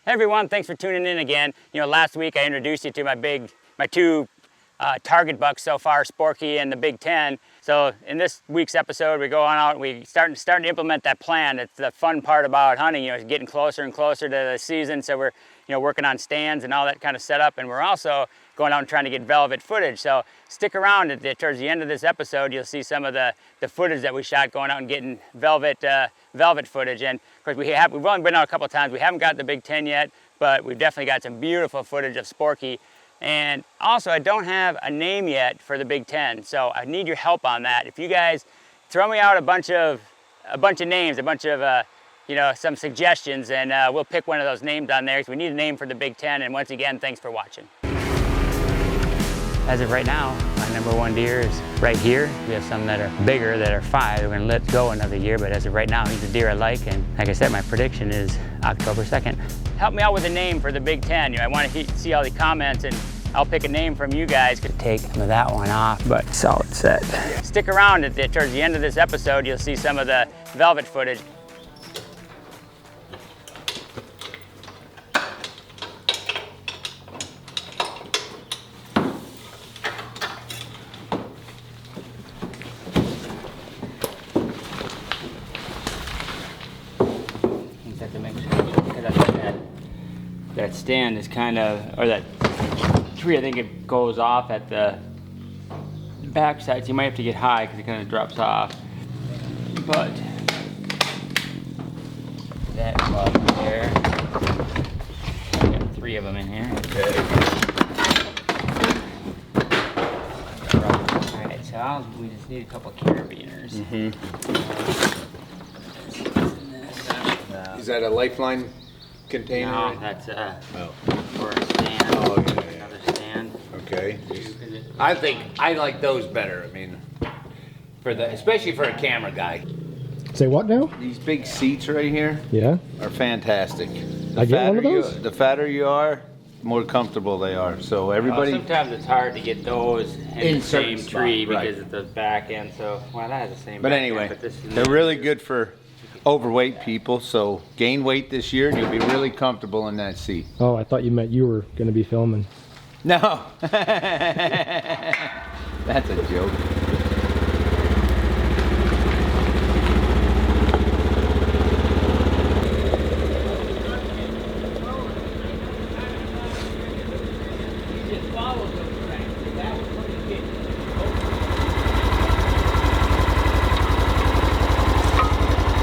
Hey everyone, thanks for tuning in again. You know, last week I introduced you to my two target bucks so far, Sporky and the Big 10. So in this week's episode, we go on out and we starting to implement that plan. It's the fun part about hunting, you know, it's getting closer and closer to the season. So we're, you know, working on stands and all that kind of setup. And we're also going out and trying to get velvet footage. So stick around towards the end of this episode, you'll see some of the footage that we shot going out and getting velvet footage. And of course we've only been out a couple of times. We haven't got the Big 10 yet, but we've definitely got some beautiful footage of Sporky. And also, I don't have a name yet for the Big 10, so I need your help on that. If you guys throw me out a bunch of names, you know, some suggestions, and we'll pick one of those names on there, because we need a name for the Big 10. And once again, thanks for watching. As of right now, my #1 deer is right here. We have some that are bigger, that are 5. We're gonna let go another year, but as of right now, he's a deer I like. And like I said, my prediction is October 2nd. Help me out with a name for the Big 10. You know, I want to see all the comments, and I'll pick a name from you guys. Could take some of that one off, but solid set. Stick around towards the end of this episode. You'll see some of the velvet footage. That stand is kind of, or that tree, I think it goes off at the back side, so you might have to get high because it kind of drops off. But that bug there, I got 3 of them in here. Okay. Alright, so we just need a couple carabiners. Is that a lifeline container? No, that's for a stand. Oh, yeah. Another stand. Okay. I like those better. I mean, especially for a camera guy. Say what now? These big seats right here, Yeah. are fantastic. I get one of those? The fatter you are, the more comfortable they are. So everybody. Sometimes it's hard to get those in the same certain tree spot, because right. of the back end. So, well, that has the same. But back anyway, end, but this is they're really good for overweight people. So gain weight this year, and you'll be really comfortable in that seat. Oh, I thought you meant you were going to be filming. No, that's a joke.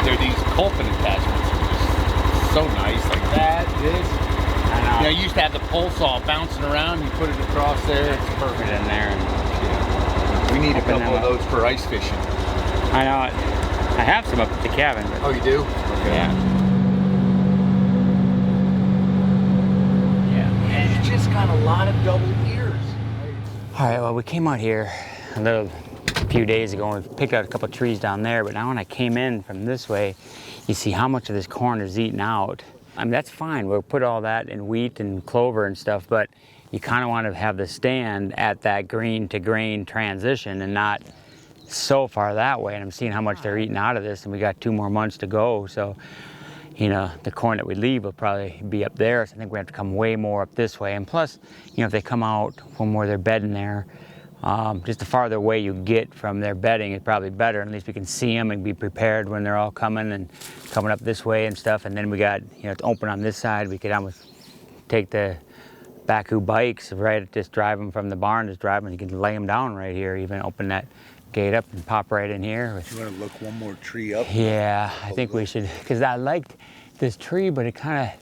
They're these Colpin attachments, just so nice, like that, this. I know. You know, you used to have the pole saw bouncing around, you put it across there, it's perfect in there. Yeah. We need a couple of those for ice fishing. I know it. I have some up at the cabin. But Oh, you do? Okay. yeah. Yeah. And you just got a lot of double ears. All right. Well, we came out here a few days ago and we picked out a couple of trees down there. But now when I came in from this way, you see how much of this corn is eaten out. I mean, that's fine. We'll put all that in wheat and clover and stuff, but you kind of want to have the stand at that green to grain transition and not so far that way. And I'm seeing how much they're eating out of this, and we got 2 more months to go. So, you know, the corn that we leave will probably be up there. So I think we have to come way more up this way. And plus, you know, if they come out from where they're bedding there, just the farther away you get from their bedding is probably better. At least we can see them and be prepared when they're all coming up this way and stuff. And then we got, you know, it's open on this side. We could almost take the Baku bikes, right, just drive them from the barn, just drive them. You can lay them down right here, even open that gate up and pop right in here. You want to look one more tree up? Yeah, I think we should, because I liked this tree, but it kind of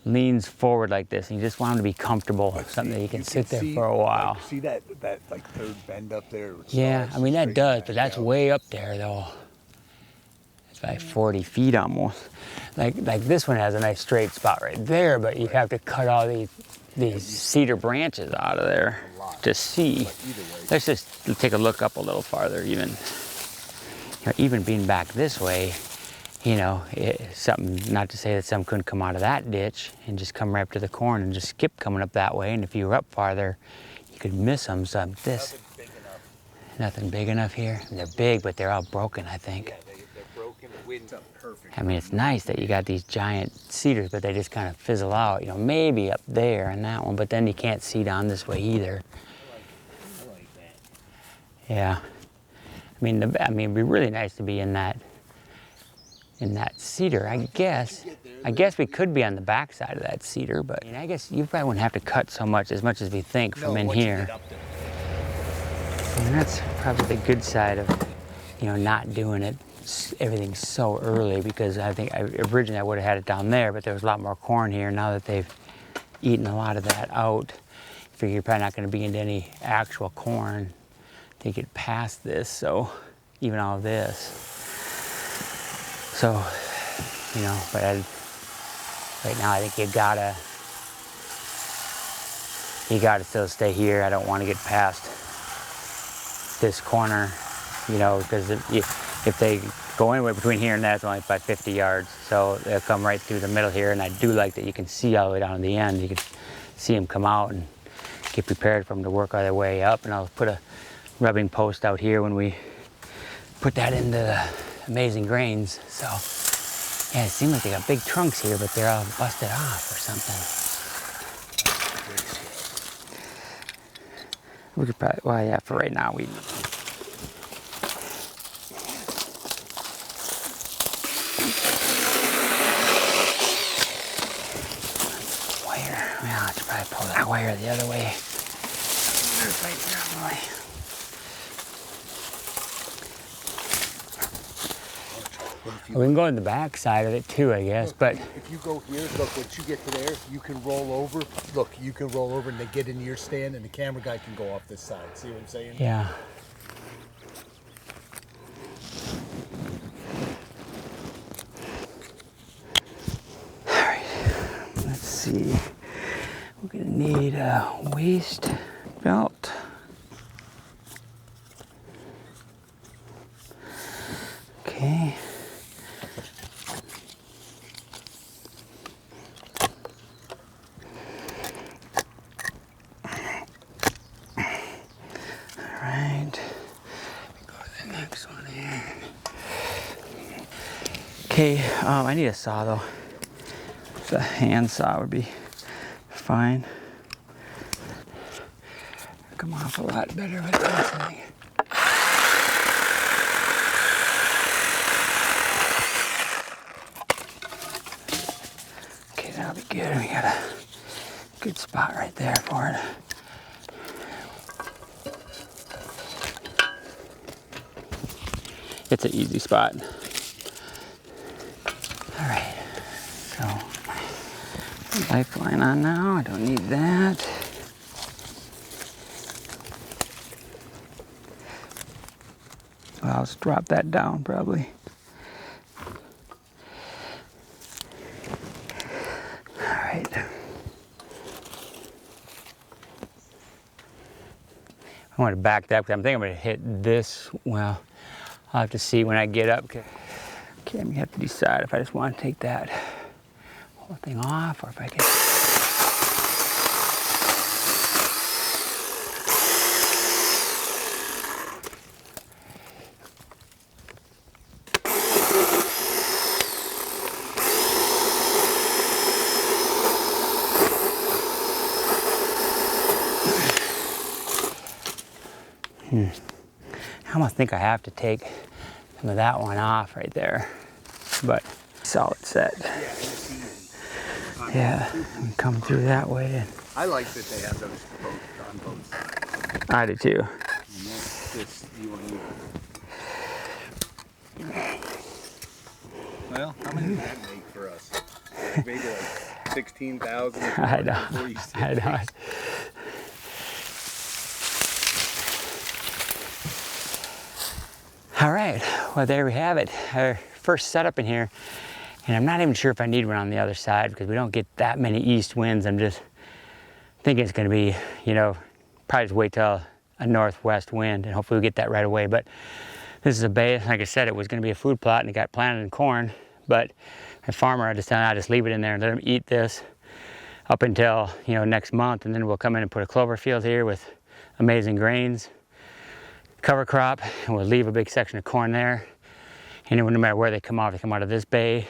leans forward like this, and you just want them to be comfortable, something that you can sit there for a while. Like, see that like third bend up there? Yeah, I mean that does, but that's way up there though. It's like 40 feet almost. Like this one has a nice straight spot right there, but you have to cut all these cedar branches out of there to see. Let's just take a look up a little farther even. You know, even being back this way, you know, something, not to say that some couldn't come out of that ditch and just come right up to the corn and just skip coming up that way. And if you were up farther, you could miss them. So this, nothing big enough here. They're big, but they're all broken, I think. Yeah, they're broken. Wind's up perfect. I mean, it's nice that you got these giant cedars, but they just kind of fizzle out. You know, maybe up there on that one, but then you can't see down this way either. I like that. Yeah. I mean, it'd be really nice to be in that cedar. I guess we could be on the back side of that cedar, but I guess you probably wouldn't have to cut as much as we think from in here. And that's probably the good side of, not doing it, everything so early, because I think originally I would have had it down there, but there was a lot more corn here. Now that they've eaten a lot of that out, I figure you're probably not going to be into any actual corn to get past this, so even all of this. So, but right now I think you gotta still stay here. I don't want to get past this corner, because if they go anywhere between here and that, it's only about 50 yards. So they'll come right through the middle here, and I do like that you can see all the way down to the end. You can see them come out and get prepared for them to work all their way up. And I'll put a rubbing post out here when we put that into the amazing grains. So yeah, it seems like they got big trunks here, but they're all busted off or something. We could probably, well, yeah, for right now, wire. Yeah, I should probably pull that wire the other way. Right there, boy. We can go on the back side of it too, I guess, but if you go here, look, once you get to there, you can roll over. Look, you can roll over and they get into your stand and the camera guy can go off this side. See what I'm saying? Yeah. All right, let's see. We're gonna need a waist belt. Okay. Okay, I need a saw though. The hand saw would be fine. Come off a lot better with this thing. Okay, that'll be good. We got a good spot right there for it. It's an easy spot. All right, so lifeline on now. I don't need that. Well, I'll just drop that down probably. All right. I want to back that because I'm thinking I'm going to hit this. Well, I'll have to see when I get up. Okay, I'm gonna have to decide if I just want to take that whole thing off or if I can. I almost think I have to take some of that one off right there, but solid set. Yeah, and come through that way. I like that they have those both on both sides. I do too. And that's just, you want to... Well, how many did that make for us? Maybe like 16,000. I know. I know. All right, well there we have it. Our first setup in here. And I'm not even sure if I need one on the other side because we don't get that many east winds. I'm just thinking it's gonna be, probably just wait till a northwest wind and hopefully we get that right away. But this is a bay, like I said, it was gonna be a food plot and it got planted in corn. But my farmer, I just leave it in there and let them eat this up until, next month. And then we'll come in and put a clover field here with amazing grains, cover crop, and we'll leave a big section of corn there. And no matter where they come out of this bay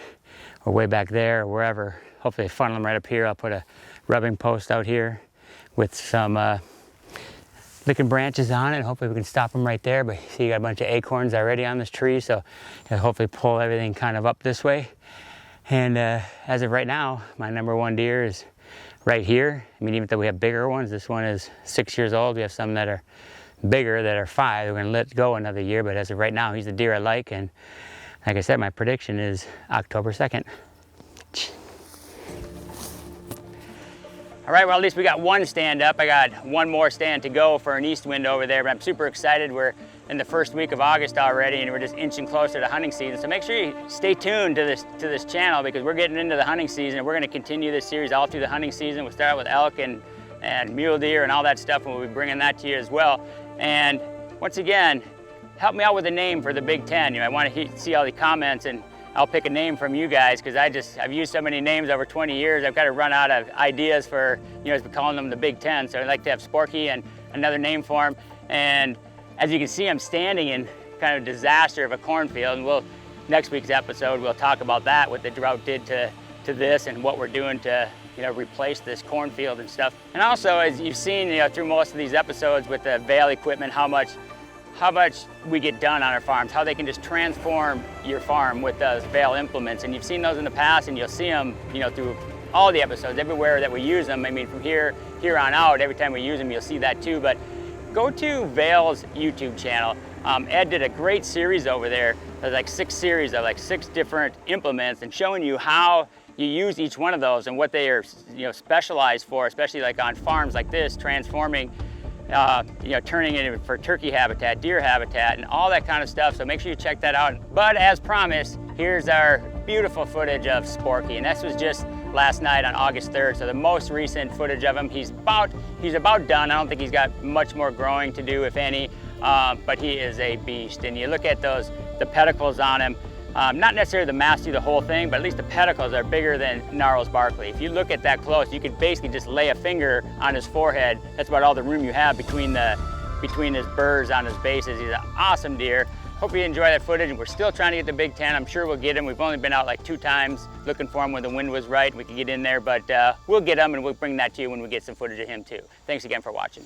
or way back there or wherever. Hopefully they funnel them right up here. I'll put a rubbing post out here with some licking branches on it. Hopefully we can stop them right there. But see, you got a bunch of acorns already on this tree, so it'll hopefully pull everything kind of up this way. And as of right now, my #1 deer is right here. I mean, even though we have bigger ones, this one is 6 years old. We have some that are bigger that are 5. We're gonna let go another year, but as of right now, he's the deer I like. And like I said, my prediction is October 2nd. All right, well, at least we got one stand up. I got one more stand to go for an east wind over there, but I'm super excited. We're in the first week of August already, and we're just inching closer to hunting season. So make sure you stay tuned to this channel, because we're getting into the hunting season. We're gonna continue this series all through the hunting season. We'll start with elk and mule deer and all that stuff, and we'll be bringing that to you as well. And once again, help me out with a name for the Big Ten. I want to see all the comments, and I'll pick a name from you guys, because I've used so many names over 20 years. I've got to run out of ideas for, as we're calling them, the Big Ten. So I'd like to have Sporky and another name for him. And as you can see, I'm standing in kind of disaster of a cornfield. And next week's episode, we'll talk about that, what the drought did to this and what we're doing to replace this cornfield and stuff. And also, as you've seen through most of these episodes with the Vail equipment, how much we get done on our farms, how they can just transform your farm with those Vail implements. And you've seen those in the past, and you'll see them through all the episodes, everywhere that we use them. I mean, from here on out, every time we use them, you'll see that too. But go to Vail's YouTube channel. Ed did a great series over there. There's like 6 series of like 6 different implements, and showing you how you use each one of those and what they are specialized for, especially like on farms like this, transforming turning it for turkey habitat, deer habitat, and all that kind of stuff. So make sure you check that out. But as promised, here's our beautiful footage of Sporky. And this was just last night on August 3rd. So the most recent footage of him. He's about done. I don't think he's got much more growing to do, if any, but he is a beast. And you look at the pedicles on him, not necessarily the mass through the whole thing, but at least the pedicles are bigger than Gnarls Barkley. If you look at that close, you could basically just lay a finger on his forehead. That's about all the room you have between his burrs on his bases. He's an awesome deer. Hope you enjoy that footage. And we're still trying to get the Big Ten. I'm sure we'll get him. We've only been out like 2 times looking for him when the wind was right. We could get in there, but we'll get him, and we'll bring that to you when we get some footage of him too. Thanks again for watching.